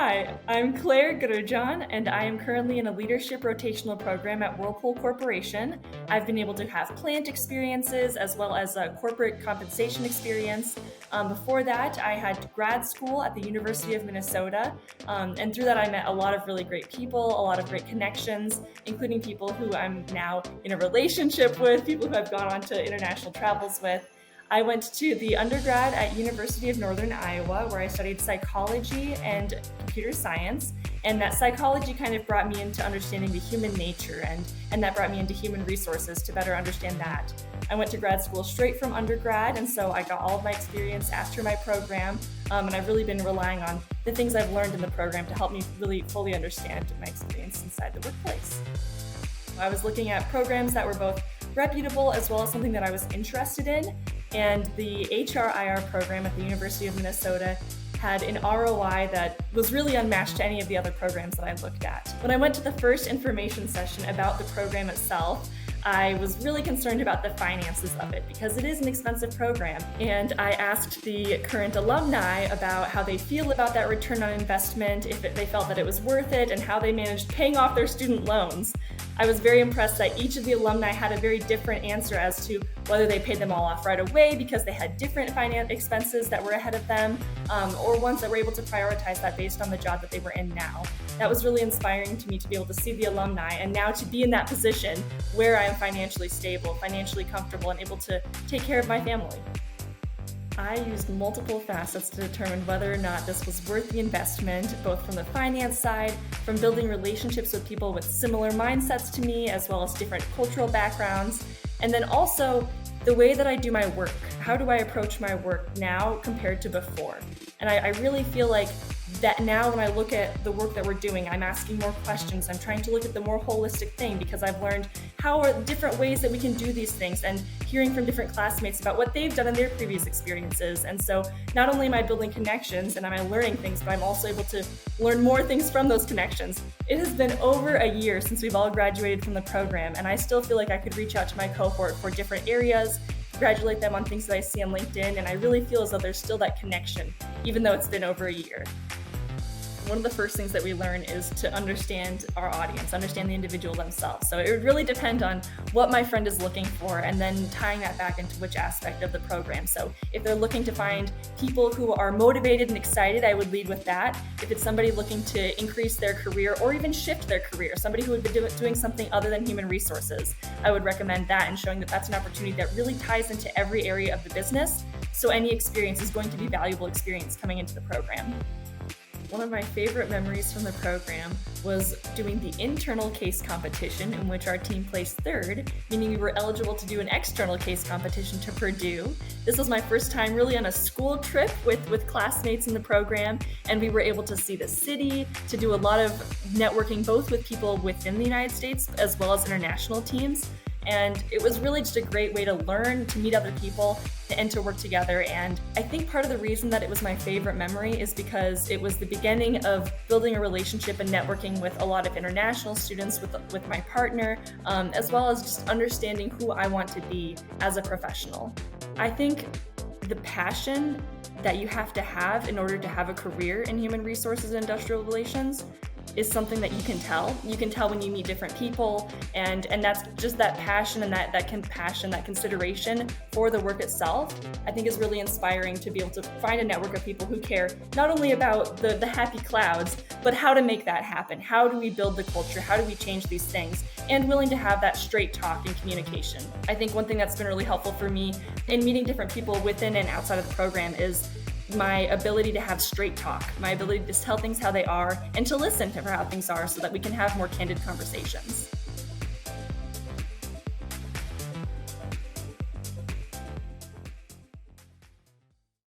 Hi, I'm Claire Guderjahn, and I am currently in a leadership rotational program at Whirlpool Corporation. I've been able to have plant experiences as well as a corporate compensation experience. Before that, I had grad school at the University of Minnesota, and through that, I met a lot of really great people, a lot of great connections, including people who I'm now in a relationship with, people who I've gone on to international travels with. I went to the undergrad at University of Northern Iowa, where I studied psychology and computer science. And that psychology kind of brought me into understanding the human nature, and that brought me into human resources to better understand that. I went to grad school straight from undergrad, and so I got all of my experience after my program, and I've really been relying on the things I've learned in the program to help me really fully understand my experience inside the workplace. I was looking at programs that were both reputable as well as something that I was interested in. And the HRIR program at the University of Minnesota had an ROI that was really unmatched to any of the other programs that I looked at. When I went to the first information session about the program itself, I was really concerned about the finances of it because it is an expensive program. And I asked the current alumni about how they feel about that return on investment, if they felt that it was worth it, and how they managed paying off their student loans. I was very impressed that each of the alumni had a very different answer as to whether they paid them all off right away because they had different finance expenses that were ahead of them, or ones that were able to prioritize that based on the job that they were in now. That was really inspiring to me to be able to see the alumni and now to be in that position where I am financially stable, financially comfortable, and able to take care of my family. I used multiple facets to determine whether or not this was worth the investment, both from the finance side, from building relationships with people with similar mindsets to me, as well as different cultural backgrounds, and then also the way that I do my work. How do I approach my work now compared to before? And I really feel like that now when I look at the work that we're doing, I'm asking more questions. I'm trying to look at the more holistic thing because I've learned how are different ways that we can do these things and hearing from different classmates about what they've done in their previous experiences. And so not only am I building connections and am I learning things, but I'm also able to learn more things from those connections. It has been over a year since we've all graduated from the program, and I still feel like I could reach out to my cohort for different areas, congratulate them on things that I see on LinkedIn, and I really feel as though there's still that connection, even though it's been over a year. One of the first things that we learn is to understand our audience, understand the individual themselves. So it would really depend on what my friend is looking for and then tying that back into which aspect of the program. So if they're looking to find people who are motivated and excited, I would lead with that. If it's somebody looking to increase their career or even shift their career, somebody who would be doing something other than human resources, I would recommend that and showing that that's an opportunity that really ties into every area of the business. So any experience is going to be valuable experience coming into the program. One of my favorite memories from the program was doing the internal case competition in which our team placed third, meaning we were eligible to do an external case competition to Purdue. This was my first time really on a school trip with classmates in the program, and we were able to see the city, to do a lot of networking both with people within the United States as well as international teams. And it was really just a great way to learn, to meet other people, and to work together. And I think part of the reason that it was my favorite memory is because it was the beginning of building a relationship and networking with a lot of international students, with my partner, as well as just understanding who I want to be as a professional. I think the passion that you have to have in order to have a career in human resources and industrial relations is something that you can tell. You can tell when you meet different people, and that's just that passion and that compassion, that consideration for the work itself, I think is really inspiring to be able to find a network of people who care not only about the happy clouds, but how to make that happen. How do we build the culture? How do we change these things? And willing to have that straight talk and communication. I think one thing that's been really helpful for me in meeting different people within and outside of the program is my ability to have straight talk, my ability to tell things how they are and to listen to how things are so that we can have more candid conversations.